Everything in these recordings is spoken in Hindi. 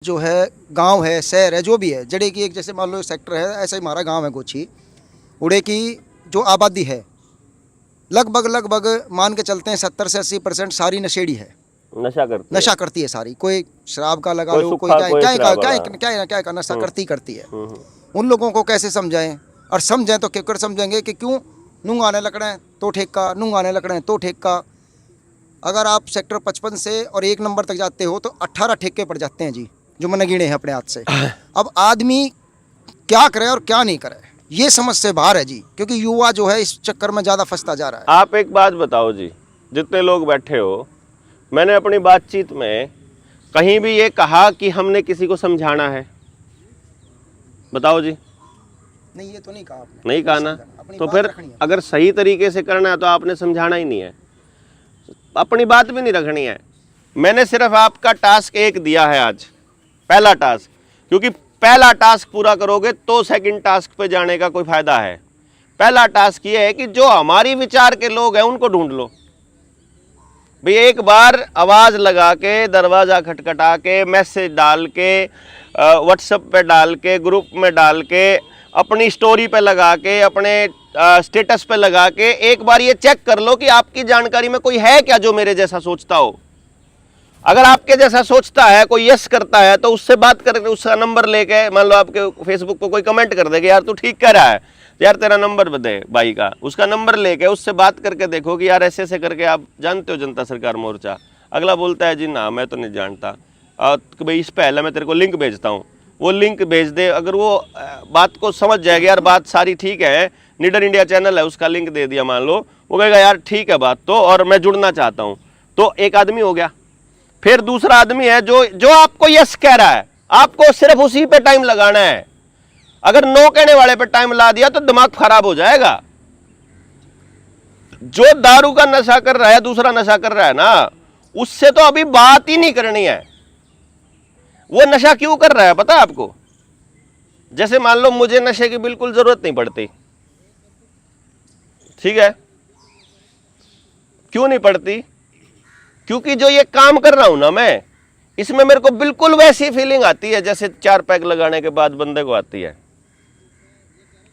जो है गांव है, शहर है, जो भी है, जड़े की एक जैसे मान लो सेक्टर है, ऐसा ही हमारा गांव है गोछी। उड़े की जो आबादी है लगभग मान के चलते हैं 70 से 80% सारी नशेड़ी है, नशा करती है सारी। कोई शराब का लगा लो, कोई क्या का नशा करती है। उन लोगों को कैसे समझाएं, और समझें तो केकर समझेंगे कि क्यों नूंग आने लकड़े तो ठेका, नूंग आने लकड़े तो ठेका। अगर आप सेक्टर 55 से और 1 नंबर तक जाते हो तो 18 ठेके पड़ जाते हैं जी, जो मैंने गिने हैं अपने हाथ से। अब आदमी क्या करे और क्या नहीं करे, ये समझ से बाहर है जी, क्योंकि युवा जो है इस चक्कर में ज़्यादा फंसता जा रहा है। आप एक बात बताओ जी, जितने लोग बैठे हो, मैंने अपनी बातचीत में कहीं भी ये कहा कि हमने किसी को समझाना है? बताओ जी। नहीं, ये तो नहीं कहा आपने। नहीं कहा ना, तो फिर अगर सही तरीके से करना है तो आपने समझाना ही नहीं है, अपनी बात भी नहीं रखनी है। मैंने सिर्फ आपका टास्क एक दिया है आज, पहला टास्क, क्योंकि पहला टास्क पूरा करोगे तो सेकंड टास्क पे जाने का कोई फायदा है। पहला टास्क ये है कि जो हमारी विचार के लोग हैं उनको ढूंढ लो भाई। एक बार आवाज लगा के, दरवाजा खटखटा के, मैसेज डाल के, व्हाट्सएप पे डाल के, ग्रुप में डाल के, अपनी स्टोरी पे लगा के, अपने स्टेटस पे लगा के एक बार ये चेक कर लो कि आपकी जानकारी में कोई है क्या जो मेरे जैसा सोचता हो। अगर आपके जैसा सोचता है, कोई यस करता है, तो उससे बात करके उसका नंबर लेके, मान लो आपके फेसबुक पे कोई कमेंट कर देगा यार तू ठीक कह रहा है, यार तेरा नंबर दे भाई का, उसका नंबर लेके उससे बात करके देखो कि यार ऐसे ऐसे करके, आप जानते हो जनता सरकार मोर्चा। अगला बोलता है जी ना मैं तो नहीं जानता, कि भाई इस पहले मैं तेरे को लिंक भेजता हूँ, वो लिंक भेज दे। अगर वो बात को समझ जाएगा यार बात सारी ठीक है, नीडर इंडिया चैनल है उसका लिंक दे दिया मान लो, वो कहेगा यार ठीक है बात तो, और मैं जुड़ना चाहता हूँ, तो एक आदमी हो गया। फिर दूसरा आदमी है जो आपको यस कह रहा है, आपको सिर्फ उसी पे टाइम लगाना है। अगर नो कहने वाले पे टाइम ला दिया तो दिमाग खराब हो जाएगा। जो दारू का नशा कर रहा है, दूसरा नशा कर रहा है ना, उससे तो अभी बात ही नहीं करनी है। वो नशा क्यों कर रहा है पता है आपको? जैसे मान लो मुझे नशे की बिल्कुल जरूरत नहीं पड़ती, ठीक है, क्यों नहीं पड़ती? क्योंकि जो ये काम कर रहा हूं ना मैं, इसमें मेरे को बिल्कुल वैसी फीलिंग आती है जैसे 4 पैक लगाने के बाद बंदे को आती है।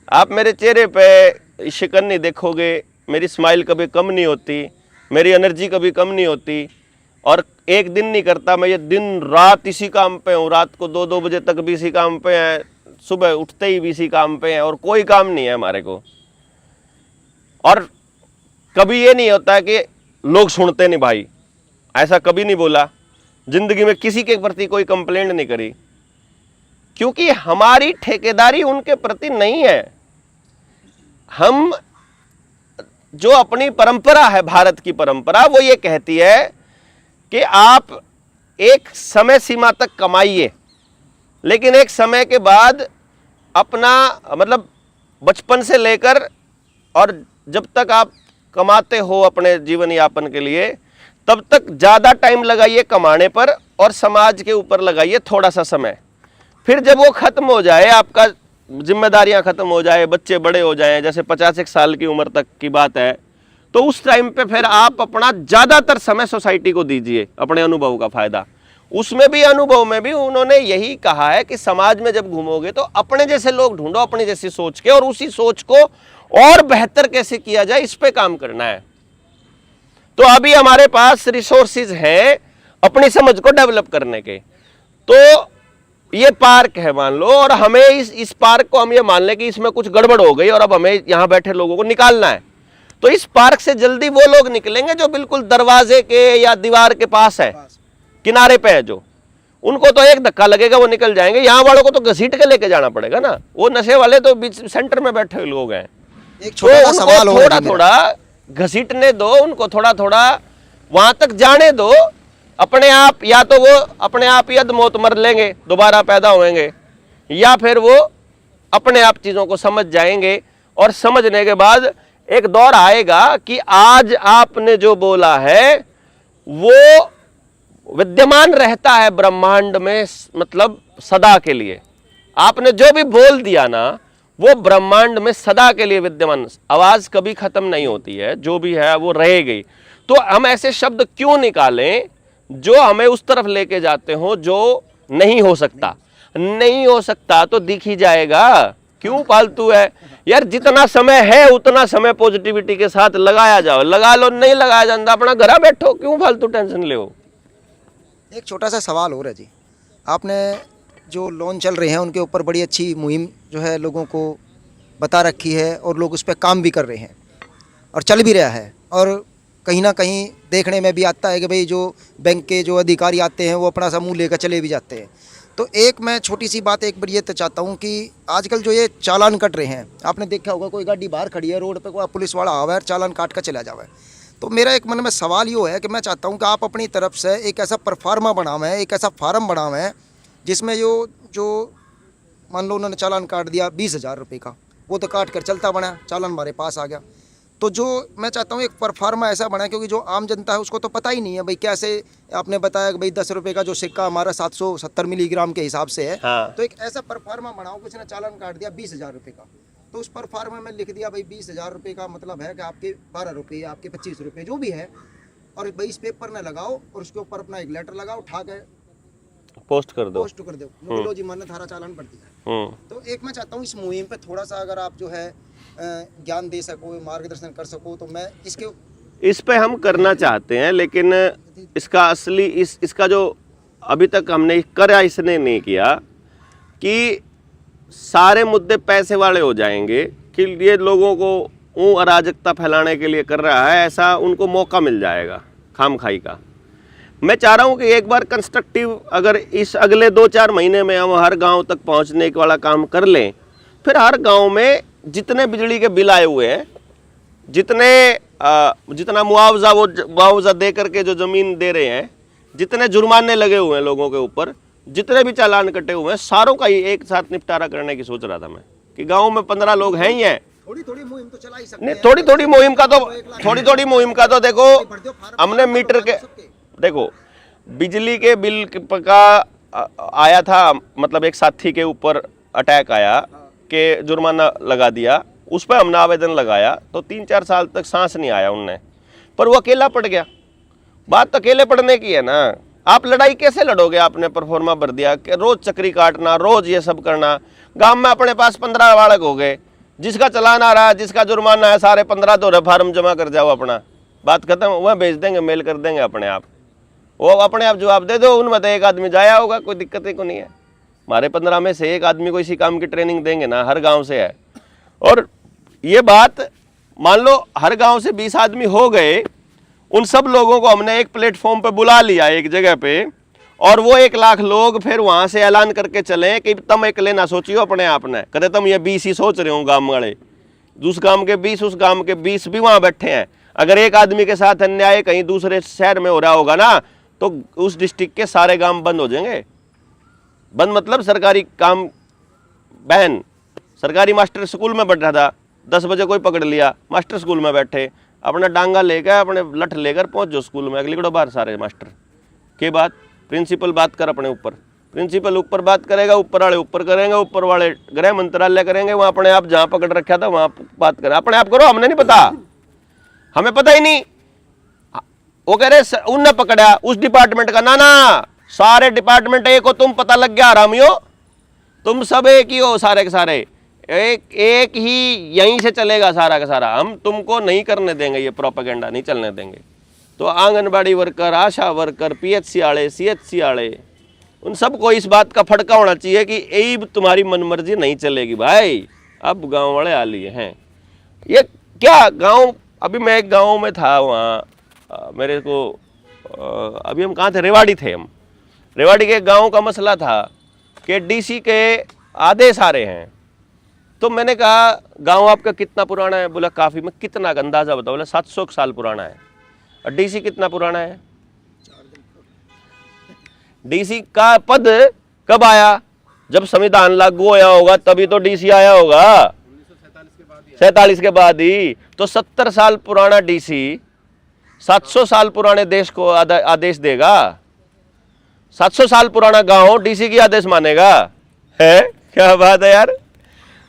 आप मेरे चेहरे पे शिकन नहीं देखोगे, मेरी स्माइल कभी कम नहीं होती, मेरी एनर्जी कभी कम नहीं होती, और एक दिन नहीं करता मैं ये दिन रात इसी काम पे हूँ। रात को 2-2 बजे तक भी इसी काम पे हैं, सुबह उठते ही भी इसी काम पे हैं, और कोई काम नहीं है हमारे को। और कभी ये नहीं होता कि लोग सुनते नहीं भाई, ऐसा कभी नहीं बोला जिंदगी में, किसी के प्रति कोई कंप्लेंट नहीं करी, क्योंकि हमारी ठेकेदारी उनके प्रति नहीं है। हम जो अपनी परंपरा है, भारत की परंपरा, वो ये कहती है कि आप एक समय सीमा तक कमाइए, लेकिन एक समय के बाद अपना मतलब बचपन से लेकर और जब तक आप कमाते हो अपने जीवन यापन के लिए, तब तक ज़्यादा टाइम लगाइए कमाने पर और समाज के ऊपर लगाइए थोड़ा सा समय। फिर जब वो ख़त्म हो जाए, आपका जिम्मेदारियां ख़त्म हो जाए, बच्चे बड़े हो जाएं, जैसे 50 साल की उम्र तक की बात है, तो उस टाइम पे फिर आप अपना ज़्यादातर समय सोसाइटी को दीजिए, अपने अनुभव का फ़ायदा। उसमें भी, अनुभव में भी उन्होंने यही कहा है कि समाज में जब घूमोगे तो अपने जैसे लोग ढूंढो, अपनी जैसी सोच के, और उसी सोच को और बेहतर कैसे किया जाए इस पे काम करना है। तो अभी हमारे पास रिसोर्सेज हैं अपनी समझ को डेवलप करने के। तो ये पार्क है मान लो, और हमें इस पार्क को हम ये मान लें कि इसमें कुछ गड़बड़ हो गई और अब हमें यहाँ बैठे लोगों को निकालना है, तो इस पार्क से जल्दी वो लोग निकलेंगे जो बिल्कुल दरवाजे के या दीवार के पास है, किनारे पे है, जो उनको तो एक धक्का लगेगा वो निकल जाएंगे। यहाँ वालों को तो घसीट के लेके जाना पड़ेगा ना, वो नशे वाले तो बीच सेंटर में बैठे हुए लोग हैं। एक छोटा सवाल हो, थोड़ा थोड़ा घसीटने दो उनको, थोड़ा थोड़ा वहां तक जाने दो, अपने आप, या तो वो अपने आप ही अधमौत मर लेंगे, दोबारा पैदा होंगे, या फिर वो अपने आप चीज़ों को समझ जाएंगे, और समझने के बाद एक दौर आएगा कि आज आपने जो बोला है वो विद्यमान रहता है ब्रह्मांड में, मतलब सदा के लिए। आपने जो भी बोल दिया ना, वो ब्रह्मांड में सदा के लिए विद्यमान, आवाज़ कभी ख़त्म नहीं होती है, जो भी है वो रहेगी। तो हम ऐसे शब्द क्यों निकालें जो हमें उस तरफ लेके जाते हो जो नहीं हो सकता, नहीं हो सकता तो दिख ही जाएगा। क्यों फालतू है यार, जितना समय है उतना समय पॉजिटिविटी के साथ लगाया जाओ, लगा लो, नहीं लगाया जाता अपना घर बैठो, क्यों फालतू टेंशन ले। एक छोटा सा सवाल हो रहा है जी, आपने जो लोन चल रहे हैं उनके ऊपर बड़ी अच्छी मुहिम जो है लोगों को बता रखी है और लोग उस पर काम भी कर रहे हैं और चल भी रहा है, और कहीं ना कहीं देखने में भी आता है कि भाई जो बैंक के जो अधिकारी आते हैं वो अपना सा मुँह लेकर चले भी जाते हैं। तो एक मैं छोटी सी बात एक बार ये तो चाहता हूँ कि आजकल जो ये चालान कट रहे हैं, आपने देखा होगा कोई गाड़ी बाहर खड़ी है रोड पे, कोई पुलिस वाला आवा है चालान काट कर चला जावा है। तो मेरा एक मन में सवाल ये है कि मैं चाहता हूँ कि आप अपनी तरफ से एक ऐसा परफार्मा बनावें, एक ऐसा फार्म बनावें जिसमें जो मान लो उन्होंने चालान काट दिया 20,000 रुपये का, वो तो काट कर चलता बना, चालान हमारे पास आ गया। तो जो मैं चाहता हूँ एक परफार्मा ऐसा बना, क्योंकि जो आम जनता है उसको तो पता ही नहीं है भाई कैसे, आपने बताया कि भाई 10 रुपये का जो सिक्का हमारा 770 मिलीग्राम के हिसाब से है। हाँ। तो एक ऐसा परफार्मा बनाओ, किसी ने चालान काट दिया 20,000 रुपये का, तो उस परफार्मा में लिख दिया भाई 20,000 रुपये का मतलब है कि आपके 12 रुपये, आपके 25 रुपये जो भी है, और भाई इस पेपर में लगाओ और उसके ऊपर अपना एक लेटर लगाओ, उठा के पोस्ट कर दो, लो जी मान्य थारा चालान पड़ दिया। तो एक मैं चाहता हूँ इस मुहिम पे थोड़ा सा अगर आप जो है ज्ञान दे सको, मार्गदर्शन कर सको, तो मैं इस पे हम करना चाहते हैं, लेकिन इसका असली इसका जो अभी तक हमने करा इसने नहीं किया कि सारे मुद्दे पैसे वाले हो जाएंगे कि ये लोगों को अराजकता फैलाने के लिए कर रहा है, ऐसा उनको मौका मिल जाएगा खामखाई का। मैं चाह रहा हूँ कि एक बार कंस्ट्रक्टिव अगर इस अगले 2-4 महीने में हम हर गांव तक पहुँचने वाला काम कर लें, फिर हर गांव में जितने बिजली के बिल आए हुए हैं, जितना मुआवजा दे करके जो ज़मीन दे रहे हैं, जितने जुर्माने लगे हुए हैं लोगों के ऊपर, जितने भी चालान कटे हुए हैं, सारों का ही एक साथ निपटारा करने की सोच रहा था मैं कि गांव में 15 लोग हैं ही हैं। थोड़ी मुहिम तो चला ही सकते नहीं, थोड़ी मुहिम का तो देखो हमने मीटर के, देखो बिजली के बिल का आया था, मतलब एक साथी के ऊपर अटैक आया कि जुर्माना लगा दिया, उस पर हमने आवेदन लगाया तो 3-4 साल तक सांस नहीं आया उनने, पर वो अकेला पड़ गया। बात तो अकेले पड़ने की है ना, आप लड़ाई कैसे लड़ोगे? आपने परफॉर्मा भर दिया कि रोज चक्री काटना, रोज ये सब करना। गांव में अपने पास 15 बालक हो गए, जिसका चलान आ रहा है, जिसका जुर्माना है, सारे 15 तो फार्म जमा कर जाओ, अपना बात खत्म, वह भेज देंगे, मेल कर देंगे अपने आप, वो अपने आप जवाब दे दो। उनमें तो एक आदमी जाया होगा, कोई दिक्कत ही को नहीं है। हमारे 15 में से एक आदमी को इसी काम की ट्रेनिंग देंगे ना, हर गांव से है। और ये बात मान लो हर गांव से 20 आदमी हो गए, उन सब लोगों को हमने एक प्लेटफॉर्म पे बुला लिया एक जगह पे, और वो 1 लाख लोग फिर वहां से ऐलान करके चले कि तुम अकेले ना सोचियो अपने आप ने, कहते तुम ये 20 ही सोच रहे हो गांव वाले, उस गांव के 20, उस गांव के 20 भी वहां बैठे हैं। अगर एक आदमी के साथ अन्याय कहीं दूसरे शहर में हो रहा होगा ना, तो उस डिस्ट्रिक्ट के सारे काम बंद हो जाएंगे। बंद मतलब सरकारी काम बैन। सरकारी मास्टर स्कूल में बैठा था, 10 बजे कोई पकड़ लिया, मास्टर स्कूल में बैठे, अपना डांगा लेकर, अपने लठ लेकर पहुंच जाओ स्कूल में, अगली बार सारे मास्टर के बात। प्रिंसिपल बात कर अपने ऊपर, प्रिंसिपल ऊपर बात करेगा, ऊपर वाले ऊपर करेंगे, ऊपर वाले गृह मंत्रालय करेंगे, वहाँ अपने आप जहाँ पकड़ रखा था वहाँ बात करें। अपने आप करो, हमने नहीं पता, हमें पता ही नहीं। वो कह रहे उनने पकड़ा उस डिपार्टमेंट का, ना सारे डिपार्टमेंट एक हो, तुम पता लग गया आरामियो, तुम सब एक ही हो, सारे के सारे एक ही, यहीं से चलेगा सारा का सारा। हम तुमको नहीं करने देंगे, ये प्रोपेगेंडा नहीं चलने देंगे। तो आंगनबाड़ी वर्कर, आशा वर्कर, PHC वाले, CHC वाले, उन सबको इस बात का फटका होना चाहिए कि यही तुम्हारी मनमर्जी नहीं चलेगी भाई, अब गांव वाले आ लिए हैं। ये क्या गांव, अभी मैं एक गांव में था, वहाँ मेरे को अभी हम कहाँ थे, रेवाड़ी थे हम। रेवाड़ी के गांव का मसला था कि DC के आदेश आ रहे हैं। तो मैंने कहा गांव आपका कितना पुराना है? बोला काफ़ी। मैं कितना का अंदाज़ा बताओ? बोला 700 साल पुराना है। और DC कितना पुराना है? DC का पद कब आया? जब संविधान लागू होया होगा तभी तो DC आया होगा, 47 के बाद ही। तो 70 साल पुराना DC 700 साल पुराने देश को आदेश देगा? 700 साल पुराना गांव DC की आदेश मानेगा? है क्या बात है यार।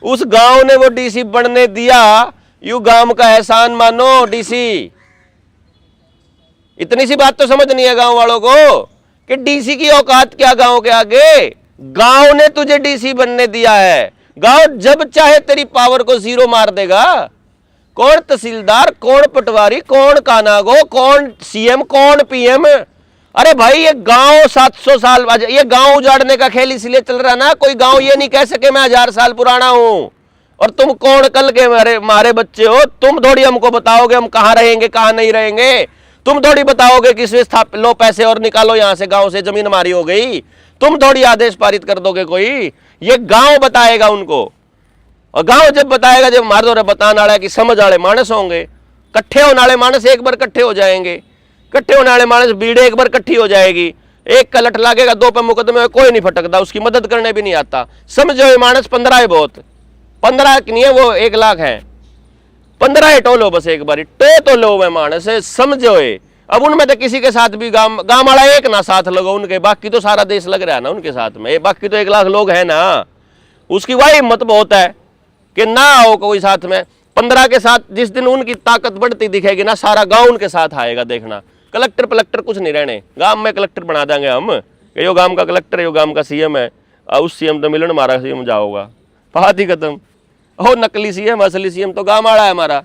उस गांव ने वो DC बनने दिया, यू गांव का एहसान मानो DC। इतनी सी बात तो समझ नहीं है गांव वालों को कि डीसी की औकात क्या गांव के आगे? गांव ने तुझे डीसी बनने दिया है। गांव जब चाहे तेरी पावर को जीरो मार देगा। कौन तहसीलदार, कौन पटवारी, कौन कानागो, कौन सीएम, कौन पीएम? अरे भाई ये गांव 700 साल, ये गांव उजाड़ने का खेल इसलिए चल रहा ना, कोई गांव ये नहीं कह सके मैं 1000 साल पुराना हूं। और तुम कौन कल के मारे बच्चे हो? तुम थोड़ी हमको बताओगे हम कहां रहेंगे कहां नहीं रहेंगे। तुम थोड़ी बताओगे कि लो पैसे और निकालो यहां से, गांव से जमीन हमारी हो गई। तुम थोड़ी आदेश पारित कर दोगे कोई, ये गांव बताएगा उनको। और गांव जब बताएगा, जब मार दो बताने वाला कि समझ वाले मानस होंगे, कट्ठे होने वाले मानस एक बार कट्ठे हो जाएंगे, कट्ठे होने वाले मानस भीड़ एक बार कट्ठी हो जाएगी। एक का लठ लागेगा, दो पे मुकदमे में कोई नहीं फटकता, उसकी मदद करने भी नहीं आता। समझो ये मानस 15 है, बहुत 15 नहीं है वो 1 लाख है, 15 टोलो बस एक बार तो लो वे मानस समझो ये। अब उनमें तो किसी के साथ भी गांव वाला एक ना साथ लगो उनके, बाकी तो सारा देश लग रहा है ना उनके साथ में, बाकी तो 1 लाख लोग हैं ना। उसकी वही हिम्मत बहुत है कि ना आओ कोई साथ में। 15 के साथ जिस दिन उनकी ताकत बढ़ती दिखेगी ना, सारा गांव उनके साथ आएगा, देखना। कलेक्टर पलक्टर कुछ नहीं रहने, गांव में कलेक्टर बना देंगे हम, यो गांव का कलेक्टर, यो गांव का सीएम है, उस सीएम तो मिलन हमारा सीएम जाओगा, बात ही खत्म। हो नकली सीएम, असली सीएम तो गांव वाला है हमारा,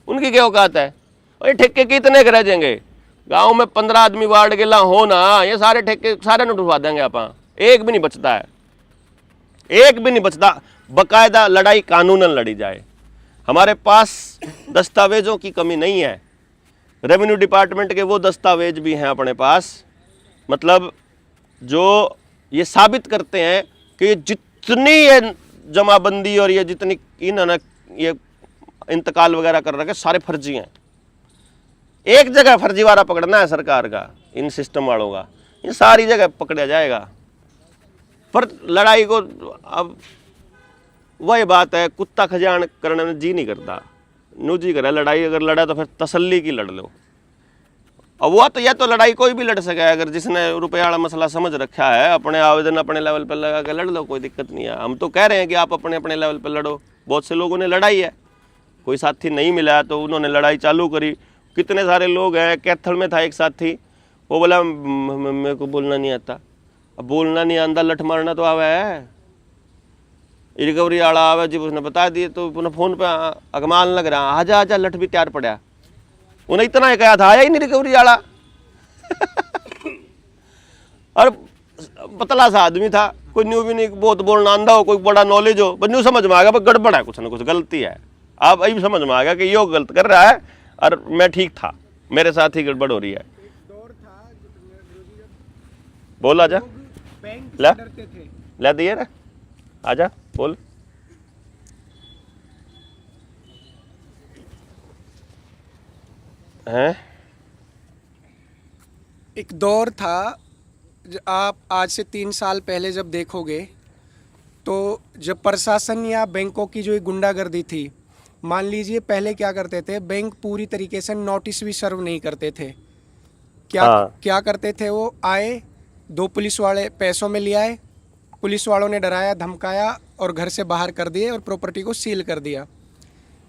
उनकी क्या औकात है? और ये ठेके कितने रह जाएंगे? गांव में 15 आदमी वार्ड गिला हो ना, ये सारे ठेके सारे उठवा देंगे आप, एक भी नहीं बचता है, एक भी नहीं बचता। बकायदा लड़ाई कानूनन लड़ी जाए। हमारे पास दस्तावेजों की कमी नहीं है, रेवेन्यू डिपार्टमेंट के वो दस्तावेज भी हैं अपने पास, मतलब जो ये साबित करते हैं कि जितनी ये जमाबंदी और ये जितनी इन्होंने ये इंतकाल वगैरह कर रखे सारे फर्जी हैं। एक जगह फर्जीवाड़ा पकड़ना है सरकार का, इन सिस्टम वालों का, ये सारी जगह पकड़ा जाएगा। पर लड़ाई को अब वही बात है, कुत्ता खजान करने में जी नहीं करता, नू जी करे लड़ाई। अगर लड़ा तो फिर तसल्ली की लड़ लो। अब वो तो, यह तो लड़ाई कोई भी लड़ सके, अगर जिसने रुपये वाला मसला समझ रखा है, अपने आवेदन अपने लेवल पर लगा के लड़ लो, कोई दिक्कत नहीं है। हम तो कह रहे हैं कि आप अपने अपने लेवल पर लड़ो। बहुत से लोगों ने लड़ाई है, कोई साथी नहीं मिला तो उन्होंने लड़ाई चालू करी। कितने सारे लोग हैं, कैथल में था एक साथी, वो बोला मेरे को बोलना नहीं आता। अब बोलना नहीं आंदा, लठ मारना तो आवा है। रिकवरी वाला आवा जी, उसने बता दिए तो पुनः फोन पे अगमान लग रहा, आजा आजा, लठ भी तैयार पड़ा। उन्हें इतना ही कहा था, आया ही नहीं रिकवरी वाला। और पतला सा आदमी था, कोई न्यू भी नहीं, बहुत बोलना आंदा हो, कोई बड़ा नॉलेज हो, बस न्यू समझ में आ गया पर गड़बड़ है, कुछ ना कुछ गलती है। आप अभी समझ में आ गया कि यो गलत कर रहा है और मैं ठीक था, मेरे साथ ही गड़बड़ हो रही है। बोल आजा, ला दिए ना, आजा बोल। हैं? एक दौर था, आप आज से 3 साल पहले जब देखोगे तो जब प्रशासन या बैंकों की जो ये गुंडागर्दी थी, मान लीजिए पहले क्या करते थे, बैंक पूरी तरीके से नोटिस भी सर्व नहीं करते थे। क्या करते थे, वो आए, 2 पुलिस वाले पैसों में ले आए, पुलिस वालों ने डराया धमकाया और घर से बाहर कर दिए और प्रॉपर्टी को सील कर दिया।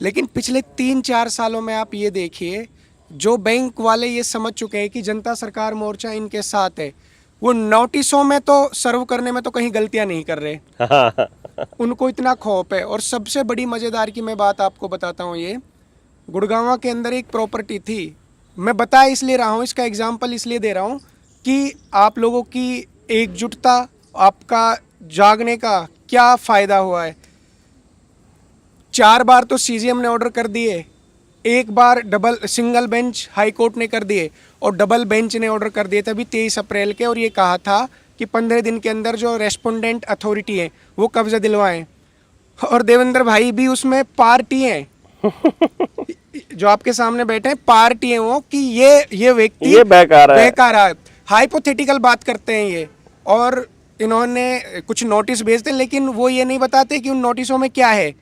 लेकिन पिछले 3-4 सालों में आप ये देखिए, जो बैंक वाले ये समझ चुके हैं कि जनता सरकार मोर्चा इनके साथ है, वो नोटिसों में तो सर्व करने में तो कहीं गलतियां नहीं कर रहे। उनको इतना खौफ है। और सबसे बड़ी मज़ेदार की मैं बात आपको बताता हूँ, ये गुड़गांव के अंदर एक प्रॉपर्टी थी, मैं बता इसलिए रहा हूँ, इसका एग्जाम्पल इसलिए दे रहा हूँ कि आप लोगों की एकजुटता, आपका जागने का क्या फ़ायदा हुआ है। 4 बार तो सीजीएम ने ऑर्डर कर दिए, 1 बार सिंगल बेंच हाई कोर्ट ने कर दिए और डबल बेंच ने ऑर्डर कर दिए थे अभी 23 अप्रैल के, और ये कहा था कि 15 दिन के अंदर जो रेस्पोंडेंट अथॉरिटी है वो कब्जा दिलवाएं। और देवेंद्र भाई भी उसमें पार्टी हैं। जो आपके सामने बैठे हैं पार्टी है वो, कि ये व्यक्ति बेकार है, हाइपोथेटिकल बात करते हैं ये, और इन्होंने कुछ नोटिस भेजते हैं लेकिन वो ये नहीं बताते कि उन नोटिसों में क्या है,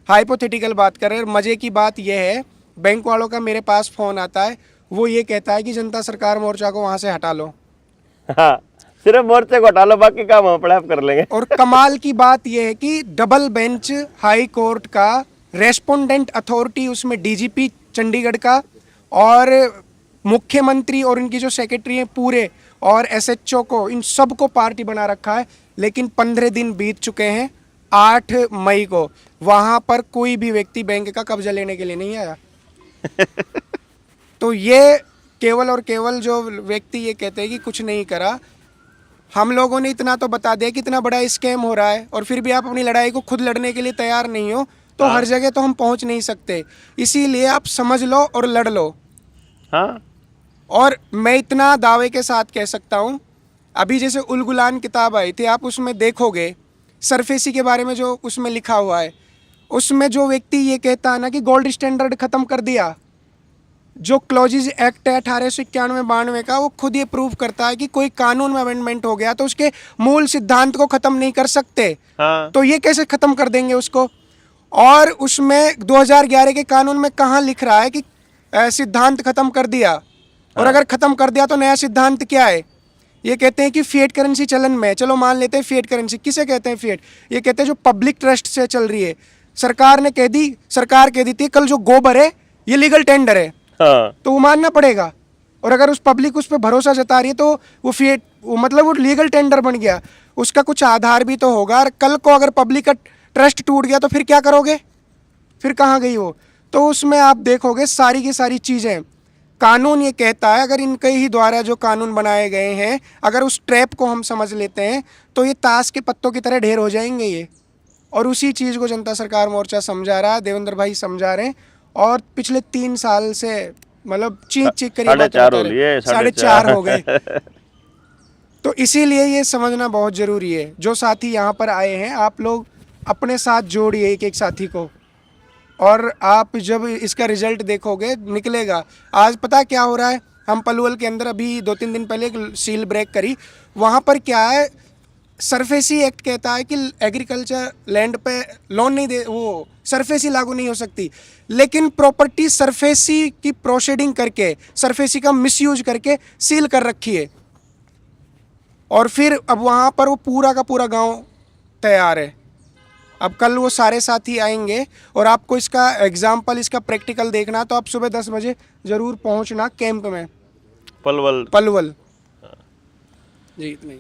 हाइपोथेटिकल बात कर रहे हैं। मज़े की बात यह है, बैंक वालों का मेरे पास फ़ोन आता है, वो ये कहता है कि जनता सरकार मोर्चा को वहाँ से हटा लो। हाँ, सिर्फ मोर्चे को हटा लो, बाकी काम हम अपने आप कर लेंगे। और कमाल की बात यह है कि डबल बेंच हाई कोर्ट का रेस्पोंडेंट अथॉरिटी, उसमें डीजीपी चंडीगढ़ का और मुख्यमंत्री और इनकी जो सेक्रेटरी हैं पूरे और एसएचओ को, इन सब को पार्टी बना रखा है। लेकिन 15 दिन बीत चुके हैं, 8 मई को वहाँ पर कोई भी व्यक्ति बैंक का कब्जा लेने के लिए नहीं आया। तो ये केवल और केवल जो व्यक्ति ये कहते हैं कि कुछ नहीं करा, हम लोगों ने इतना तो बता दिया कि इतना बड़ा स्कैम हो रहा है और फिर भी आप अपनी लड़ाई को खुद लड़ने के लिए तैयार नहीं हो, तो हर जगह तो हम पहुंच नहीं सकते। इसीलिए आप समझ लो और लड़ लो। हाँ, और मैं इतना दावे के साथ कह सकता हूँ, अभी जैसे उल गुलान किताब आई थी, आप उसमें देखोगे सरफेसी के बारे में जो उसमें लिखा हुआ है, उसमें जो व्यक्ति ये कहता है ना कि गोल्ड स्टैंडर्ड ख़त्म कर दिया, जो क्लॉजेज एक्ट है 1891-92 का, वो खुद ये प्रूव करता है कि कोई कानून में अमेंडमेंट हो गया तो उसके मूल सिद्धांत को ख़त्म नहीं कर सकते। हाँ। तो ये कैसे ख़त्म कर देंगे उसको? और उसमें 2011 के कानून में कहाँ लिख रहा है कि सिद्धांत ख़त्म कर दिया? और अगर ख़त्म कर दिया तो नया सिद्धांत क्या है? ये कहते हैं कि फिएट करेंसी चलन में, चलो मान लेते हैं फिएट करेंसी। किसे कहते हैं फिएट? ये कहते हैं जो पब्लिक ट्रस्ट से चल रही है। सरकार ने कह दी, सरकार कह दी थी कल जो गोबर है ये लीगल टेंडर है, हाँ। तो वो मानना पड़ेगा। और अगर उस पब्लिक उस पर भरोसा जता रही है तो वो फिएट, वो मतलब वो लीगल टेंडर बन गया, उसका कुछ आधार भी तो होगा। और कल को अगर पब्लिक का ट्रस्ट टूट गया तो फिर क्या करोगे? फिर कहाँ गई वो? तो उसमें आप देखोगे सारी की सारी चीज़ें, कानून ये कहता है, अगर इनके ही द्वारा जो कानून बनाए गए हैं, अगर उस ट्रैप को हम समझ लेते हैं तो ये ताश के पत्तों की तरह ढेर हो जाएंगे ये। और उसी चीज़ को जनता सरकार मोर्चा समझा रहा है, देवेंद्र भाई समझा रहे हैं। और पिछले 3 साल से मतलब चीख कर 4.5 हो गए। तो इसीलिए ये समझना बहुत ज़रूरी है। जो साथी यहाँ पर आए हैं, आप लोग अपने साथ जोड़िए एक एक साथी को, और आप जब इसका रिजल्ट देखोगे निकलेगा। आज पता क्या हो रहा है, हम पलवल के अंदर अभी 2-3 दिन पहले एक सील ब्रेक करी, वहाँ पर क्या है, सरफेसी एक्ट कहता है कि एग्रीकल्चर लैंड पे लोन नहीं दे, वो सरफेसी लागू नहीं हो सकती। लेकिन प्रॉपर्टी सरफेसी की प्रोसीडिंग करके, सरफेसी का मिसयूज करके सील कर रखी है। और फिर अब वहाँ पर वो पूरा का पूरा गांव तैयार है। अब कल वो सारे साथी आएंगे और आपको इसका एग्जाम्पल, इसका प्रैक्टिकल देखना, तो आप सुबह 10 बजे ज़रूर पहुँचना कैंप में पलवल। पलवल। जी इतना ही।